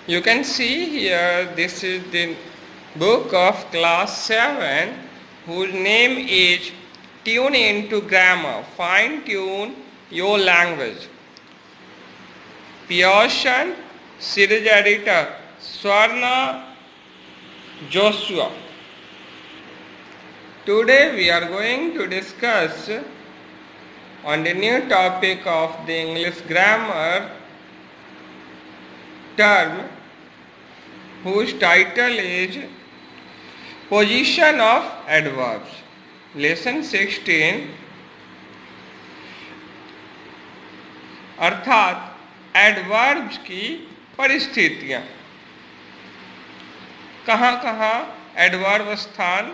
You can see here, this is the book of class 7 whose name is Tune into Grammar, Fine Tune Your Language. Pearson series editor Swarna Joshua. Today we are going to discuss on the new topic of the English grammar term whose title is Position of Adverbs. Lesson 16 अर्थात adverbs की परिस्थितियाँ, कहाँ कहाँ adverb स्थान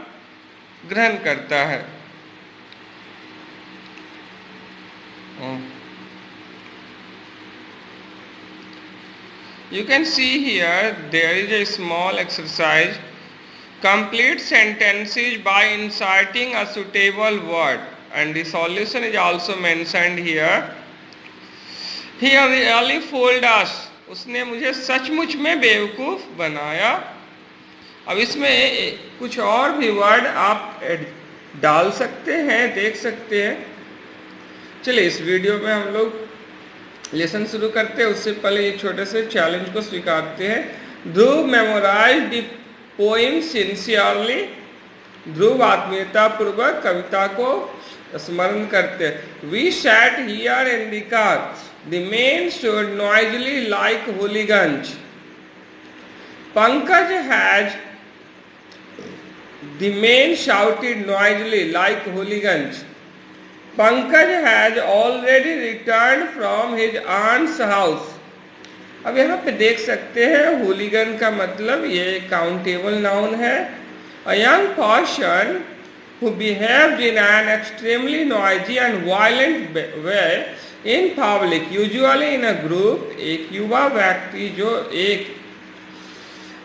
ग्रहण करता है। You can see here there is a small exercise. Complete sentences by inserting a suitable word, and the solution is also mentioned here. He really fooled us. उसने मुझे सचमुच में बेवकूफ़ बनाया। अब इसमें कुछ और भी वर्ड आप डाल सकते हैं, देख सकते हैं। चलिए इस वीडियो में हम लोग लेसन शुरू करते हैं। उससे पहले एक छोटे से चैलेंज को स्वीकारते हैं। Dhruv memorise the poem sincerely. Dhruv आत्मीयता पूर्वक कविता को स्मरण करते हैं। We sat here in the car, the men stood noisily like hooligans. Pankaj has, the men shouted noisily like hooligans. Pankaj has already return from his aunt's house. अब यहाँ पे देख सकते हैं हूलिगन का मतलब ये काउंटेबल नाउन है। A young person who behaved in an extremely noisy and violent way in public, usually in a group. एक युवा व्यक्ति जो एक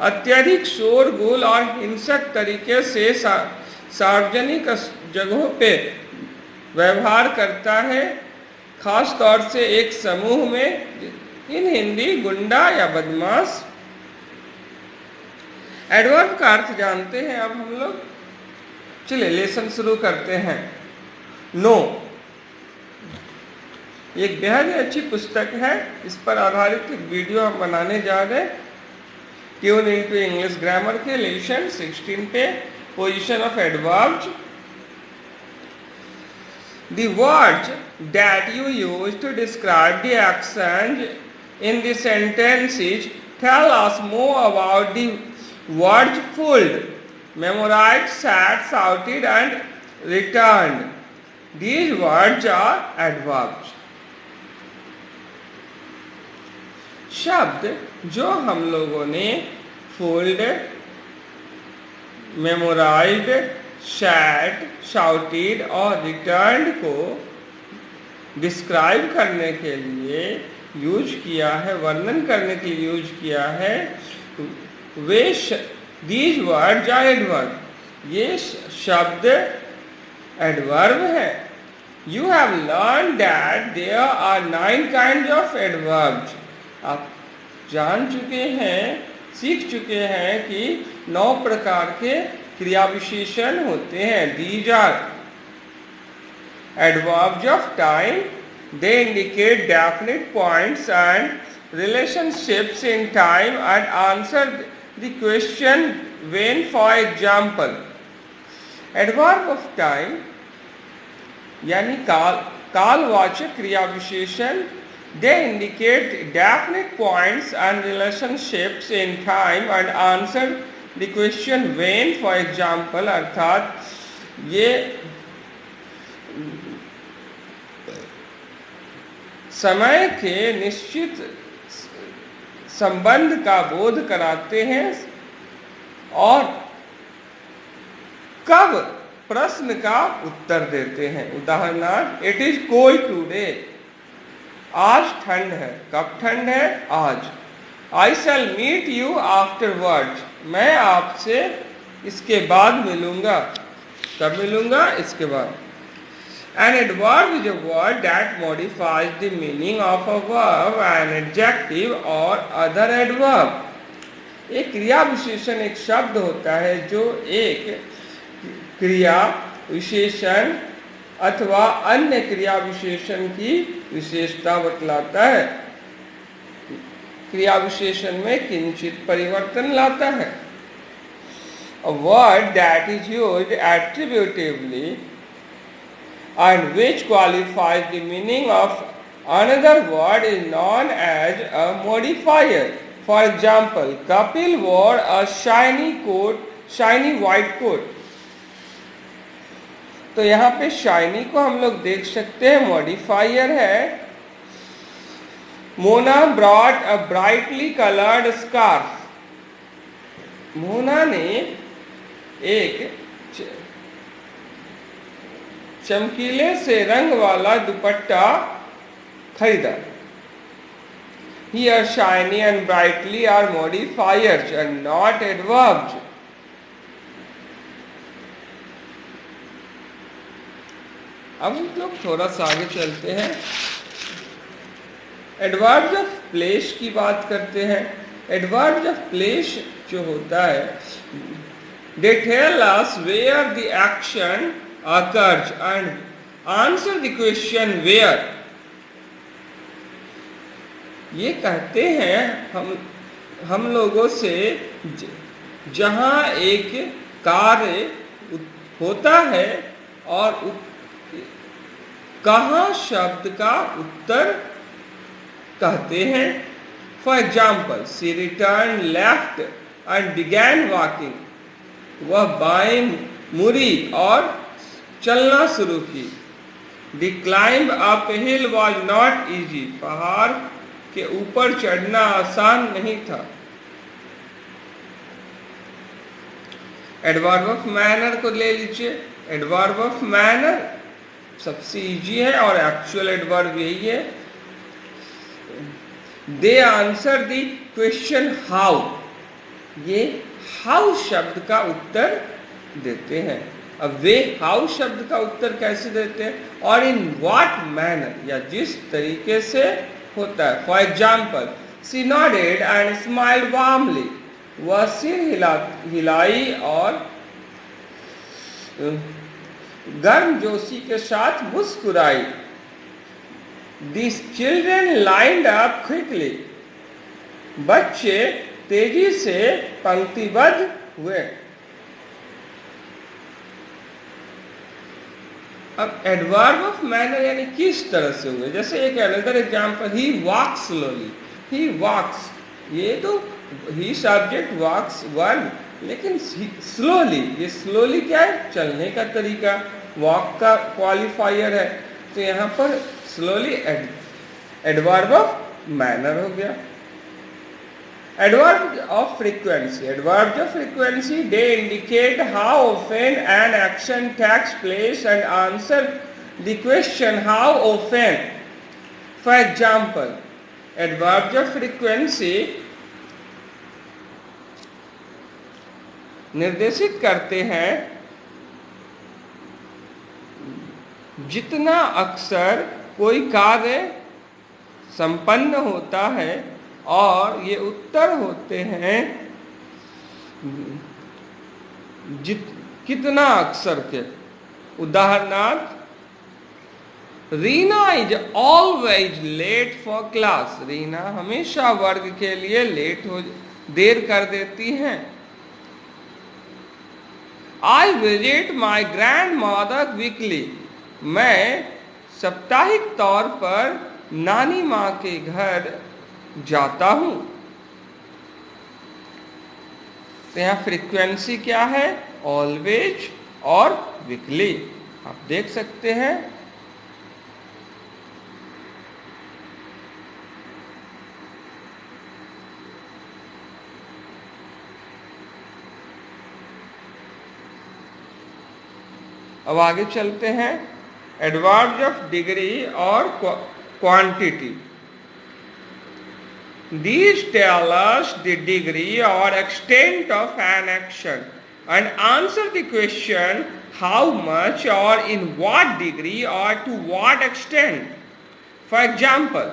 अत्यधिक शोरगुल और हिंसक तरीके से सार्वजनिक जगहों पे व्यवहार करता है, खास तौर से एक समूह में, इन हिंदी गुंडा या बदमाश। एडवर्ब का अर्थ जानते हैं अब हम लोग। चलिए लेसन शुरू करते हैं। नो एक बेहद अच्छी पुस्तक है, इस पर आधारित एक वीडियो हम बनाने जा रहे हैं। ट्यून इनटू इंग्लिश ग्रामर के लेसन 16 पे position of adverbs. The words that you use to describe the actions in the sentences tell us more about the words fooled, memorized, sat, shouted and returned. These words are adverbs. शब्द जो हम लोगों ने fooled, memorized, set, shouted और returned को describe करने के लिए यूज किया है, वर्णन करने के लिए यूज किया है, वे दीज वर्ड्स आर एडवर्ब। ये शब्द एडवर्ब है। You have learn that there are 9 kinds of adverbs. आप जान चुके हैं, सीख चुके हैं कि 9 प्रकार के क्रिया विशेषण होते हैं। These are adverbs of time. They indicate definite points and relationships in time and answer the question when. For example, adverb of time यानी कालवाचक क्रिया विशेषण, they indicate definite points and relationships in time and answer the question when. For example, अर्थात ये समय के निश्चित संबंध का बोध कराते हैं और कब प्रश्न का उत्तर देते हैं। उदाहरणार्थ, इट इज कोल्ड टुडे, आज ठंड है। कब ठंड है? आज। आई शैल मीट यू आफ्टरवर्ड्स, मैं आपसे इसके बाद मिलूंगा। कब मिलूंगा? इसके बाद। An adverb is a word that modifies the meaning of a verb, an adjective or other adverb. एक क्रिया विशेषण एक शब्द होता है जो एक क्रिया विशेषण अथवा अन्य क्रिया विशेषण की विशेषता बतलाता है, क्रिया विशेषण में किंचित परिवर्तन लाता है। A word that is used attributively and which qualifies the meaning of another word is known as a modifier. For example, Kapil wore a shiny white coat. तो यहाँ पे शाइनी को हम लोग देख सकते हैं मॉडिफायर है। Mona brought a brightly coloured scarf. Mona ने एक चमकीले से रंग वाला दुपट्टा खरीदा। Here shiny and brightly are modifiers and not adverbs. अब हम लोग थोड़ा सा आगे चलते हैं, एडवर्ब्स ऑफ प्लेस की बात करते हैं। एडवर्ब्स ऑफ प्लेस जो होता है, they tell us where the action occurs and answer the question where. ये कहते हैं हम लोगों से जहां एक कार्य होता है और कहाँ शब्द का उत्तर कहते हैं। For example, she return left and began walking. वह बाएं मुड़ी और चलना शुरू की। The climb up hill was not easy. पहाड़ के ऊपर चढ़ना आसान नहीं था। एडवर्ब ऑफ मैनर को ले लीजिए। एडवर्ब ऑफ मैनर सबसे इजी है और एक्चुअल एडवर्ब यही है। दे आंसर द क्वेश्चन हाउ। ये हाउ शब्द का उत्तर देते हैं। अब वे हाउ शब्द का उत्तर कैसे देते हैं, और इन व्हाट मैनर, या जिस तरीके से होता है। For example, she nodded and smiled warmly. वह सिर हिलाई और गर्म जोशी के साथ मुस्कुराई। These children lined up quickly. बच्चे तेजी से पंक्तिबद्ध हुए। अब एडवर्ब ऑफ मैनर यानी किस तरह से हुए। जैसे एक अनदर एग्जाम्पल, ही वॉक्स स्लोली। ही वॉक्स, ये तो ही सब्जेक्ट वॉक्स वर्ब, लेकिन स्लोली, ये स्लोली क्या है, चलने का तरीका, वॉक का क्वालिफायर है। तो यहाँ पर स्लोली एडवर्ब ऑफ मैनर हो गया। Adverb of frequency. Adverb of frequency, they indicate how often an action takes place and answer the question how often. For example, adverb of frequency निर्देशित करते हैं जितना अक्सर कोई कार्य संपन्न होता है, और ये उत्तर होते हैं कितना अक्सर के। उदाहरणार्थ, Reena is always late for class. Reena हमेशा वर्ग के लिए देर कर देती हैं। I visit my grandmother weekly. मैं साप्ताहिक तौर पर नानी माँ के घर जाता हूं। तो यहाँ फ्रीक्वेंसी क्या है, ऑलवेज और वीकली, आप देख सकते हैं। अब आगे चलते हैं, एडवर्ब्स ऑफ डिग्री और quantity. These tell us the degree or extent of an action and answer the question how much or in what degree or to what extent. For example,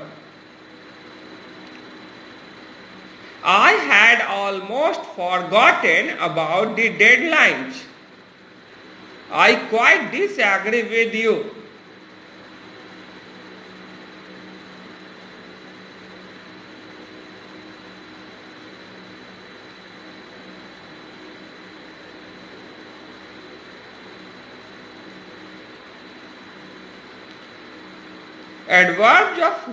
I had almost forgotten about the deadlines. I quite disagree with you. Adverbs of,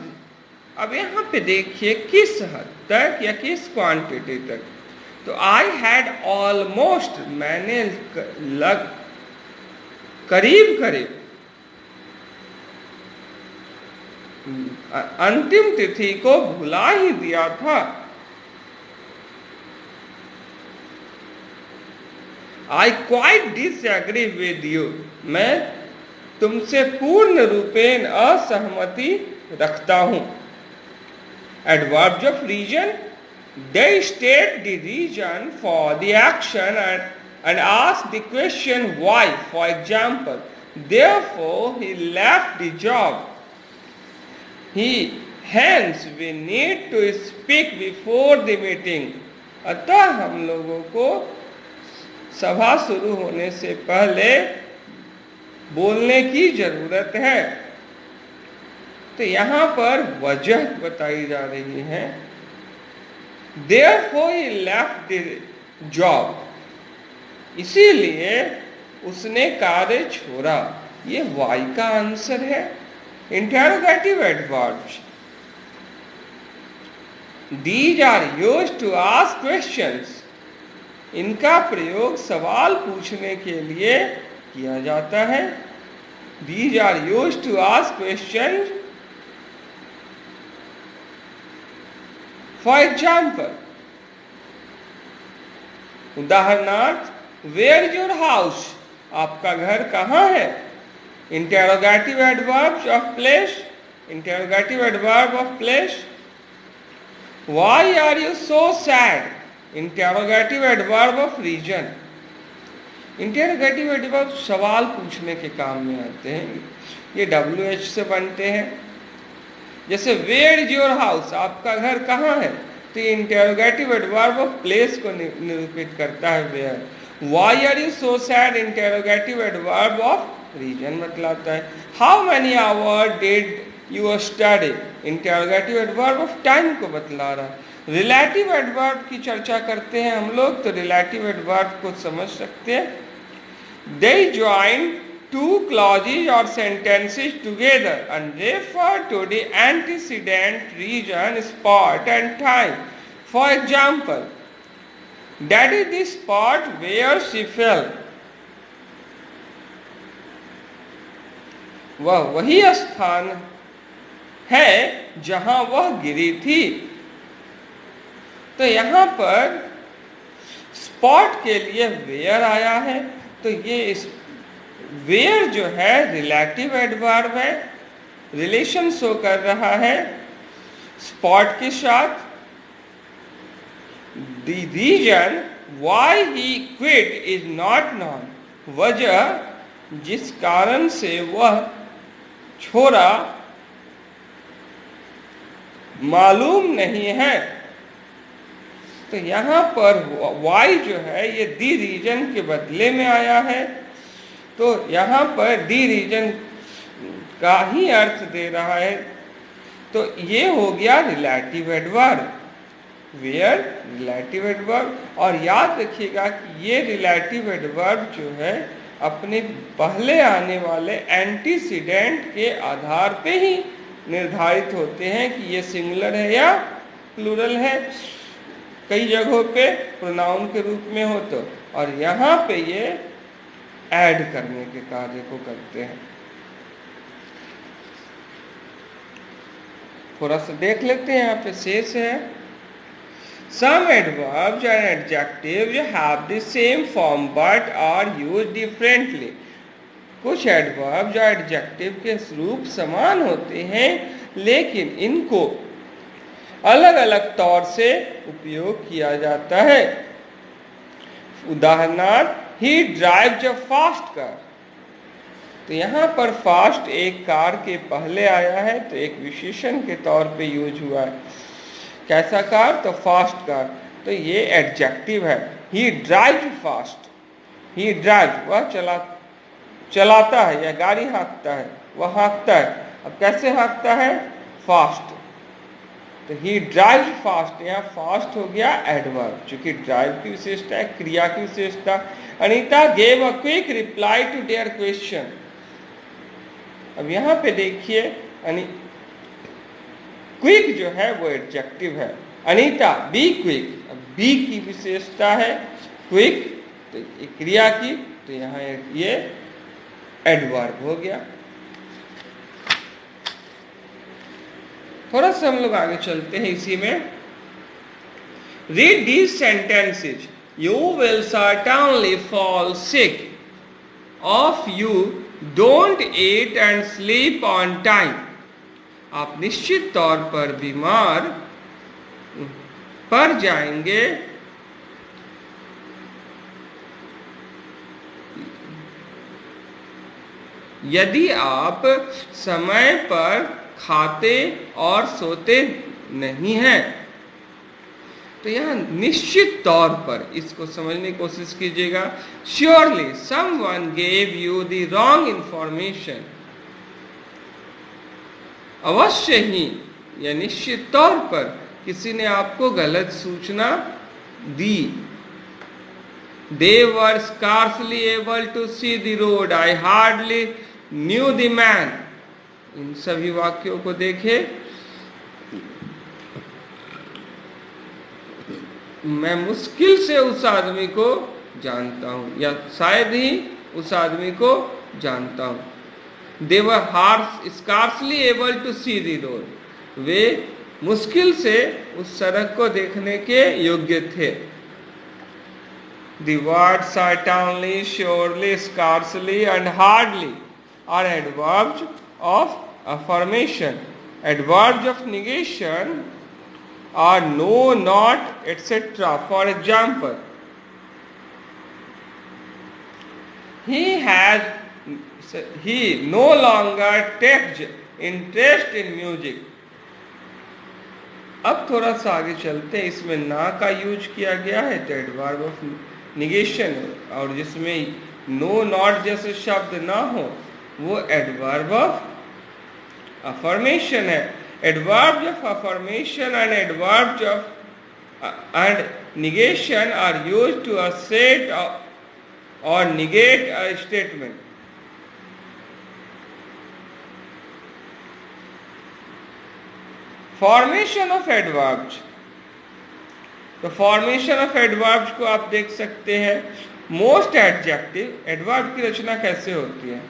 अब यहाँ पे देखिए किस हद तक या किस quantity तक। तो आई हैड ऑलमोस्ट, मैंने करीब करीब अंतिम तिथि को भुला ही दिया था। I quite disagree with you, मैं तुमसे पूर्ण रूपेण असहमति रखता हूं। Adverbs of reason, they state the reason for the action and ask the question why. For example, therefore he left the job. Hence we need to speak before the meeting. अतः हम लोगों को सभा शुरू होने से पहले बोलने की जरूरत है। तो यहां पर वजह बताई जा रही है। Therefore he left the job, इसीलिए उसने कार्य छोड़ा। ये why का आंसर है। Interrogative adverbs, these are used to ask questions, इनका प्रयोग सवाल पूछने के लिए किया जाता है। These are used to ask questions. For example, उदाहरणार्थ, where is your house? आपका घर कहाँ है? Interrogative adverbs of place. Interrogative adverb of place. Why are you so sad? Interrogative adverb of reason. Interrogative adverb सवाल पूछने के काम में आते हैं। ये WH से बनते हैं। जैसे वेयर इज योर हाउस, आपका घर कहाँ है, तो ये इंटेरोगेटिव एडवर्ब ऑफ प्लेस को निरूपित करता है where. Why are you so sad, interrogative adverb of reason बतलाता है। How many hour did you study, interrogative adverb of time को बतला रहा है। रिलेटिव एडवर्ब की चर्चा करते हैं हम लोग, तो रिलेटिव एडवर्ब को समझ सकते हैं। They join two clauses or sentences together and refer to the antecedent, region, spot and time. For example, that is the spot where she fell. वह वही स्थान है जहां वह गिरी थी। तो यहां पर स्पॉट के लिए वेयर आया है, तो ये वेयर जो है रिलेटिव एडवर्ब है, रिलेशन शो कर रहा है स्पॉट के साथ। The reason why he quit is not known, वजह जिस कारण से वह छोड़ा मालूम नहीं है। तो यहां पर वाई जो है ये दी रीजन के बदले में आया है, तो यहां पर दी रीजन का ही अर्थ दे रहा है। तो ये हो गया relative adverb, where relative adverb. और याद रखिएगा कि ये रिलेटिव एडवर्ब जो है अपने पहले आने वाले एंटीसीडेंट के आधार पे ही निर्धारित होते हैं कि ये सिंगुलर है या प्लूरल है। कई जगहों पे प्रोनाउन के रूप में हो तो, और यहाँ पे ये ऐड करने के कार्य को करते हैं। थोड़ा सा देख लेते हैं, यहाँ पे शेष है। Some adverbs and adjectives have the same form but are used differently. कुछ एडवर्ब्स और एडजेक्टिव के रूप समान होते हैं, लेकिन इनको अलग अलग तौर से उपयोग किया जाता है। उदाहरणार्थ, ही ड्राइव्स अ फास्ट कार, तो यहाँ पर फास्ट एक कार के पहले आया है, तो एक विशेषण के तौर पे यूज हुआ है। कैसा कार? तो फास्ट कार। तो ये एडजेक्टिव है। ही ड्राइव फास्ट, ही ड्राइव, वह चलाता है या गाड़ी हाँकता है, वह हाँकता है। अब कैसे हाँकता है? फास्ट। तो ही ड्राइव फास्ट, यहाँ फास्ट हो गया एडवर्ब, चूंकि ड्राइव की विशेषता है, क्रिया की विशेषता। Anita gave a quick reply to their question. अब यहाँ पे देखिए, क्विक जो है वो एडजेक्टिव है। अनीता बी क्विक, अब बी की विशेषता है क्विक, तो क्रिया की, तो यहाँ ये एडवर्ब हो गया। थोड़ा सा हम लोग आगे चलते हैं इसी में। Read these sentences, you will certainly fall sick, of you don't eat and sleep on time. आप निश्चित तौर पर बीमार पड़ जाएंगे यदि आप समय पर खाते और सोते नहीं हैं। तो यहां निश्चित तौर पर इसको समझने की कोशिश कीजिएगा। Surely someone gave you the wrong information, अवश्य ही या निश्चित तौर पर किसी ने आपको गलत सूचना दी। They were scarcely able to see the road, I hardly knew the man। इन सभी वाक्यों को देखे, मैं मुश्किल से उस आदमी को जानता हूं या शायद ही उस आदमी को जानता हूं। They were scarcely able to see the road, वे मुश्किल से उस सड़क को देखने के योग्य थे। The words certainly, surely, scarcely and hardly are adverbs of affirmation. Adverbs of negation are no, not, etc. For example, he no longer takes interest in music। अब थोड़ा सा आगे चलते हैं, इसमें ना का यूज किया गया है तो एडवर्ब ऑफ निगेशन, और जिसमें नो नॉट जैसे शब्द ना हो वो एडवर्ब ऑफ अफर्मेशन है। Adverbs of affirmation and adverbs of and negation are used to assert or negate a statement। Formation of adverbs, तो फॉर्मेशन ऑफ एडवर्ब्स को आप देख सकते हैं। मोस्ट एडजेक्टिव, एडवर्ब की रचना कैसे होती है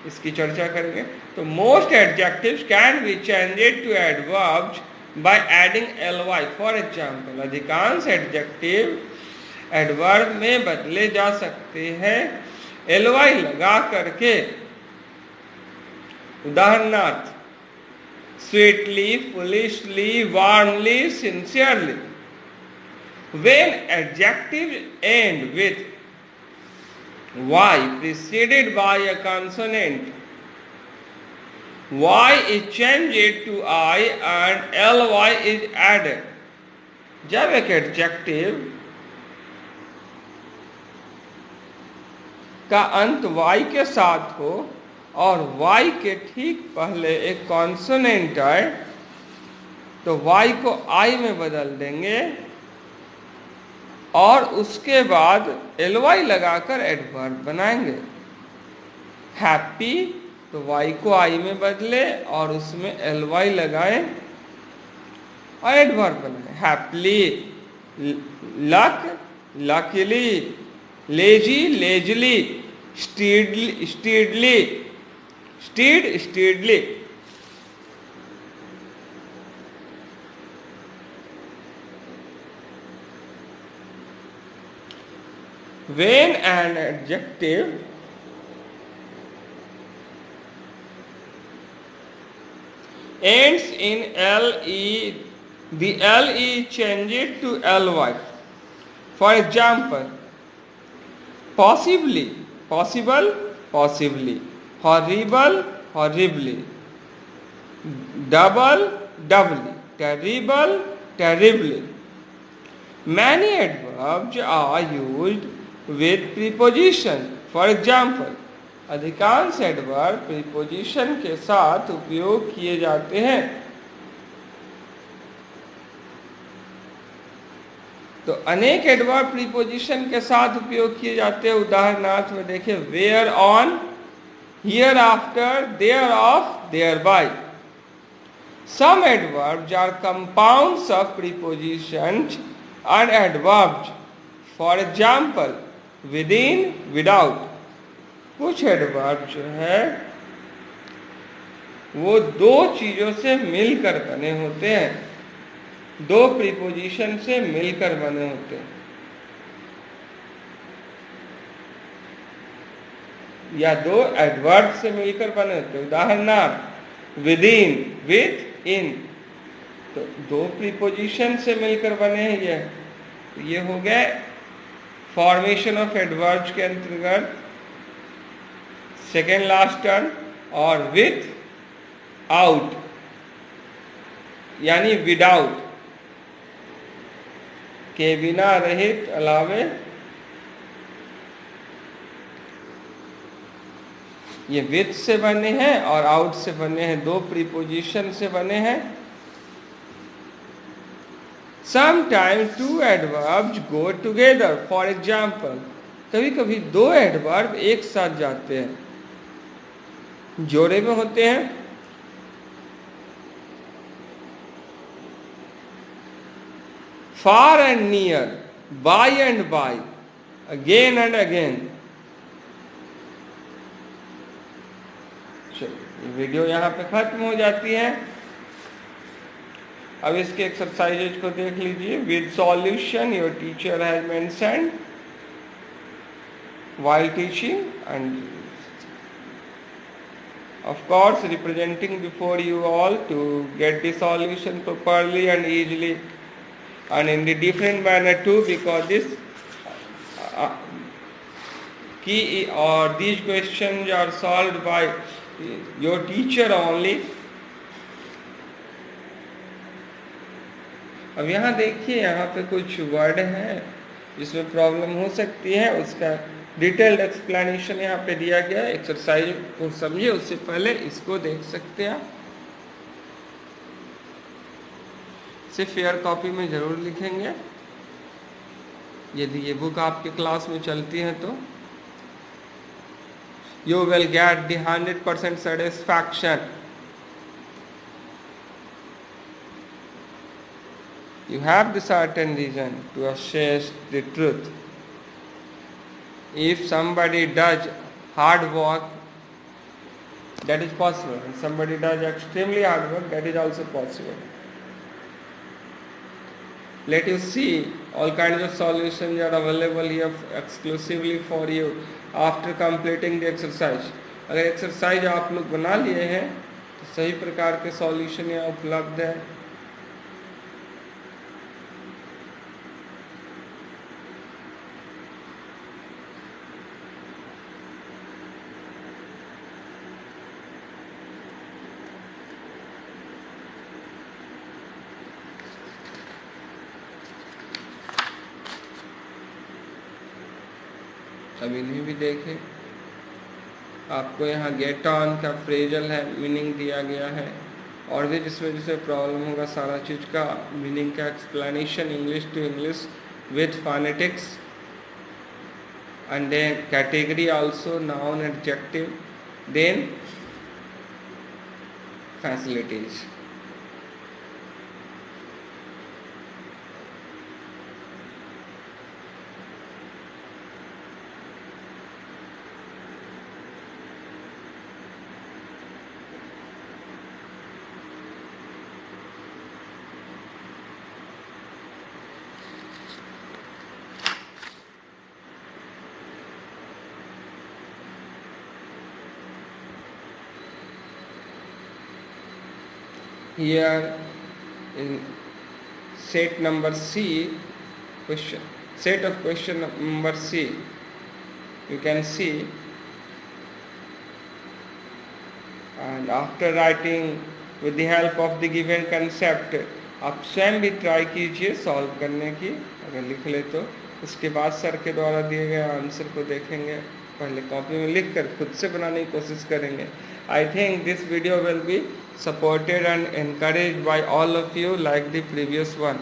इसकी चर्चा करेंगे। तो most adjectives can be changed to adverbs by adding ly। For example, अधिकांश एडजेक्टिव एडवर्ब में बदले जा सकते हैं ly लगा करके। उदाहरणार्थ, sweetly, foolishly, warmly, sincerely। When adjectives end with y preceded by a consonant, y is changed to I and ly is added। जब एक एडजेक्टिव का अंत y के साथ हो और y के ठीक पहले एक कॉन्सोनेंट आए तो y को I में बदल देंगे और उसके बाद ly लगाकर एडवर्ब बनाएंगे। हैप्पी, तो y को I में बदले और उसमें ly लगाएं और एडवर्ब बनाएं। Happily, luck, luckily, lazy, Leslie, steadily, steadily। When an adjective ends in le, the le changes to ly। For example, possibly, possible, possibly, horrible, horribly, double, doubly। terrible, terribly. Many adverbs are used with preposition. For example, अधिकांश adverb preposition के साथ उपयोग किए जाते हैं. तो अनेक adverb preposition के साथ उपयोग किए जाते हैं. उदाहरणार्थ में देखिए, where on, here after, there of, there by. Some adverbs are compounds of prepositions and adverbs. For example, within, without. कुछ एडवर्ब जो है वो दो चीजों से मिलकर बने होते हैं, दो प्रीपोजिशन से मिलकर बने होते हैं, या दो एडवर्ब से मिलकर बने होते हैं. उदाहरणार्थ, विदिन, विथ, इन. तो दो प्रीपोजिशन से मिलकर बने हैं ये. तो ये हो गए फॉर्मेशन ऑफ एडवर्ब्स के अंतर्गत सेकेंड लास्ट टर्म. और विथ, आउट यानी विदाउट, के बिना, रहित, अलावे. ये विथ से बने हैं और आउट से बने हैं, दो प्रीपोजिशन से बने हैं. Sometimes two adverbs go together. For example, कभी कभी दो एडवर्ब एक साथ जाते हैं, जोड़े में होते हैं. Far and near, by and by, again and again. चलिए, वीडियो यहाँ पे खत्म हो जाती है. अब इसके एक्सरसाइजेज को देख लीजिए. With solution your teacher has mentioned while teaching, and of course representing before you all to get the solution properly and easily and in the different manner too, because this key or these questions are solved by your teacher only. अब यहाँ देखिए, यहाँ पे कुछ word हैं जिसमें problem हो सकती है, उसका डिटेल्ड एक्सप्लेनेशन यहाँ पे दिया गया है. एक्सरसाइज को समझिए, उससे पहले इसको देख सकते हैं आप. इसे फेयर कॉपी में जरूर लिखेंगे यदि ये बुक आपके क्लास में चलती है तो. You will get the 100% satisfaction. You have the certain reason to assess the truth. If somebody does hard work, that is possible. If somebody does extremely hard work, that is also possible. Let you see all kinds of solutions are available here exclusively for you after completing the exercise. अगर exercise आप लोग बना लिए हैं तो सही प्रकार के सॉल्यूशन यहाँ उपलब्ध है. अब इन्हें भी देखें. आपको यहाँ गेट ऑन का फ्रेजल है, मीनिंग दिया गया है. और भी जिसमें प्रॉब्लम होगा सारा चीज़ का मीनिंग का explanation English to English with phonetics. And then category also, noun, adjective, then facilities. Here in set number C, set of question number C, you can see, and after writing with the help of the given concept, आप स्वयं भी try कीजिए solve करने की, अगर लिख ले तो उसके बाद सर के द्वारा दिए गए आंसर को देखेंगे, पहले कॉपी में लिख कर खुद से बनाने की कोशिश करेंगे. I think this video will be supported and encouraged by all of you like the previous one.